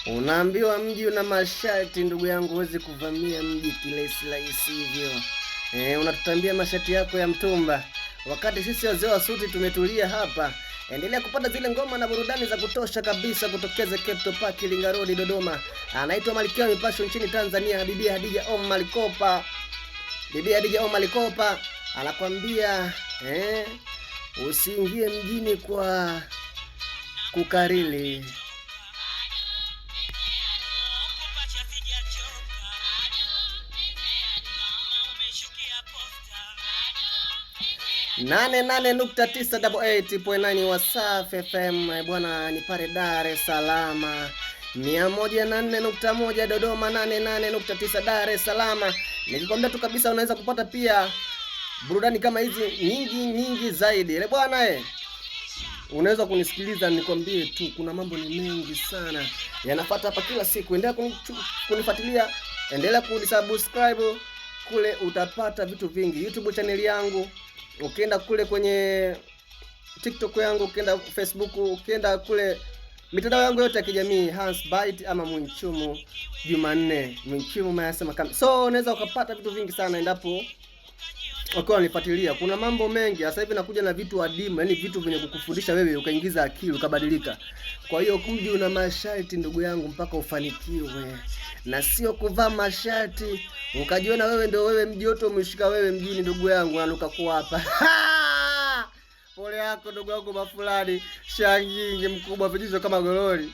Unaambiwa mji una masharti ndugu yangu, huwezi kuvamia mji kirahisi rahisi hivyo. Unatutambia masharti yako ya mtumba, wakati sisi wazee wa suti tumetulia hapa. Endelea kupata zile ngoma na burudani za kutosha kabisa kutokeza Capital Park Iringa Road Dodoma. Anaitwa Malkia Mipasho nchini Tanzania, Bibi Hadija Omar Kopa. Bibi Hadija Omar Kopa anakwambia usiingie mjini kwa kukarili. Nane 8.9 Wasafi FM bwana, ni pale Dar es Salaam. 104.1 Dodoma, 88.9 Dar es Salaam. Nikikwambia tu kabisa unaweza kupata pia burudani kama hizi nyingi zaidi. Ile bwana unaweza kunisikiliza nikwambie tu kuna mambo ni mengi sana yanafuata hapa kila siku. Endelea kunifuatilia, endelea kunisubscribe, kule utapata vitu vingi. YouTube channel yangu, ukienda kule kwenye TikTok yangu, ukienda Facebook, ukienda kule mitandao yangu yote ya kijamii, Hans Bite ama Mwinchumu Jumanne, Mwinchumu mayasema kama. So unaweza ukapata vitu vingi sana endapo ukiwa unifuatilia. Kuna mambo mengi sasa hivi nakuja na vitu adimu, yani vitu vyenye kukufundisha wewe ukaingiza akili ukabadilika. Kwa hiyo mji una masharti ndugu yangu mpaka ufanikiwe, na sio kuvaa masharti ukajiona wewe ndio wewe, mji wote umeshika wewe mjini ndugu yangu, nanuka kwa hapa. Pole yako ndugu yangu Mafulani, shangingi mkubwa vijizo kama gololi.